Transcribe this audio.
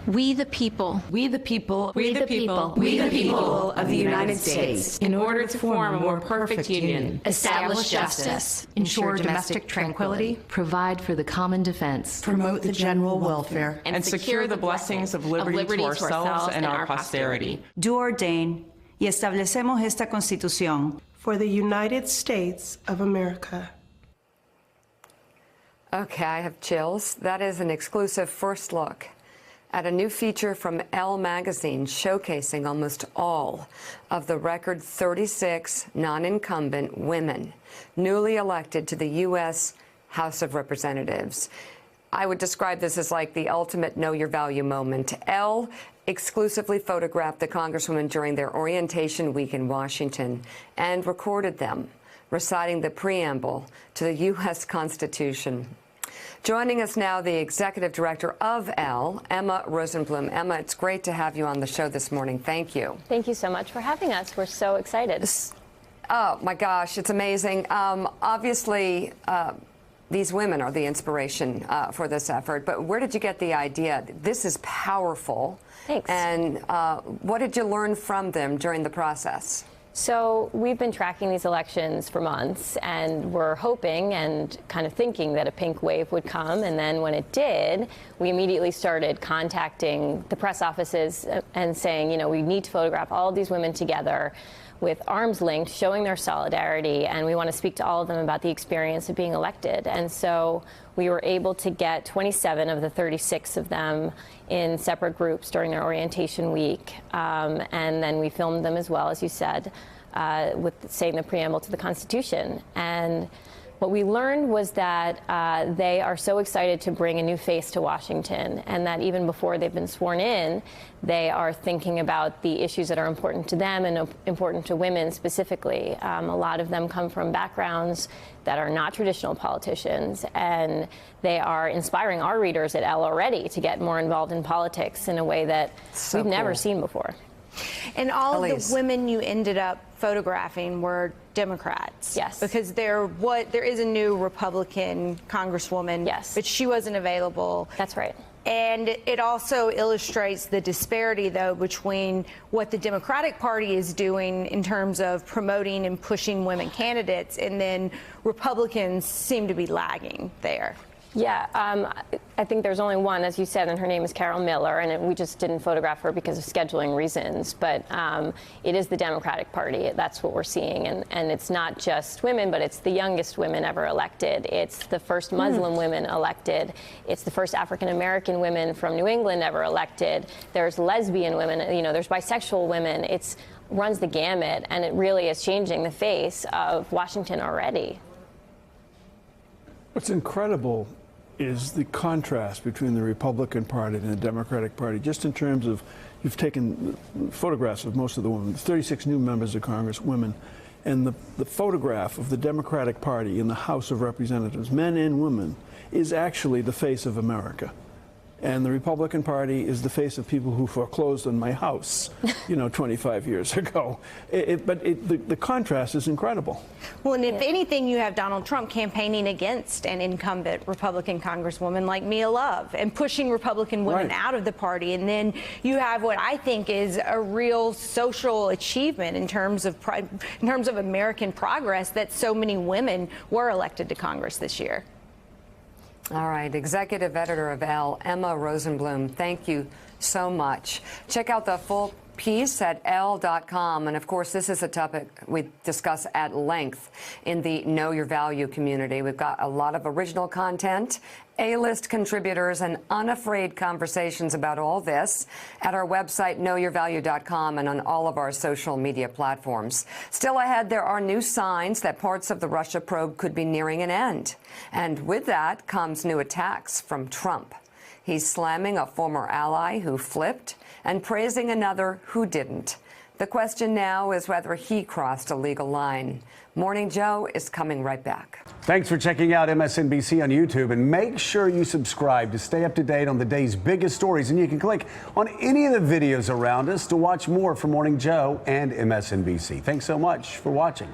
We the people. We the people. We the people. We the people of the United States. In order to form a more perfect union. Establish justice. Ensure domestic tranquility. Provide for the common defense. Promote the general welfare. And secure the blessings of liberty to ourselves and our posterity. Do ordain y establecemos esta Constitución for the United States of America. Okay, I have chills. That is an exclusive first look at a new feature from Elle magazine showcasing almost all of the record 36 non-incumbent women newly elected to the U.S. House of Representatives. I would describe this as like the ultimate know your value moment. Elle exclusively photographed the congresswomen during their orientation week in Washington and recorded them reciting the preamble to the U.S. Constitution. Joining us now, the executive director of Elle, Emma Rosenblum. Emma, it's great to have you on the show this morning. Thank you. Thank you so much for having us. We're so excited. Oh, my gosh, it's amazing. Obviously, these women are the inspiration for this effort, but where did you get the idea? This is powerful. Thanks. And what did you learn from them during the process? So we've been tracking these elections for months, and we're hoping and kind of thinking that a pink wave would come. And then when it did, we immediately started contacting the press offices and saying, you know, we need to photograph all of these women together with arms linked, showing their solidarity, and we want to speak to all of them about the experience of being elected. And so we were able to get 27 of the 36 of them in separate groups during their orientation week. And then we filmed them as well, as you said, with saying the preamble to the Constitution. And what we learned was that they are so excited to bring a new face to Washington, and that even before they've been sworn in, they are thinking about the issues that are important to them and important to women specifically. A lot of them come from backgrounds that are not traditional politicians, and they are inspiring our readers at Elle already to get more involved in politics in a way that we've never seen before. And all of the women you ended up photographing were Democrats. Yes. Because there is a new Republican congresswoman. Yes. But she wasn't available. That's right. And it also illustrates the disparity, though, between what the Democratic Party is doing in terms of promoting and pushing women candidates, and then Republicans seem to be lagging there. Yeah, I think there's only one, as you said, and her name is Carol Miller, and we just didn't photograph her because of scheduling reasons. But it is the Democratic Party. That's what we're seeing. And it's not just women, but it's the youngest women ever elected. It's the first Muslim women elected. It's the first African-American women from New England ever elected. There's lesbian women, you know, there's bisexual women. It runs the gamut, and it really is changing the face of Washington already. What's incredible is the contrast between the Republican Party and the Democratic Party, just in terms of, you've taken photographs of most of the women, 36 new members of Congress, women, and the photograph of the Democratic Party in the House of Representatives, men and women, is actually the face of America. And the Republican Party is the face of people who foreclosed on my house, you know, 25 years ago. The contrast is incredible. Well, and if anything, you have Donald Trump campaigning against an incumbent Republican congresswoman like Mia Love and pushing Republican women out of the party. And then you have what I think is a real social achievement in terms of American progress, that so many women were elected to Congress this year. All right, executive editor of Elle, Emma Rosenblum, thank you so much. Check out the full piece at Elle.com. And of course, this is a topic we discuss at length in the Know Your Value community. We've got a lot of original content, A-list contributors, and unafraid conversations about all this at our website, knowyourvalue.com, and on all of our social media platforms. Still ahead, there are new signs that parts of the Russia probe could be nearing an end. And with that comes new attacks from Trump. He's slamming a former ally who flipped and praising another who didn't. The question now is whether he crossed a legal line. Morning Joe is coming right back. Thanks for checking out MSNBC on YouTube, and make sure you subscribe to stay up to date on the day's biggest stories. And you can click on any of the videos around us to watch more from Morning Joe and MSNBC. Thanks so much for watching.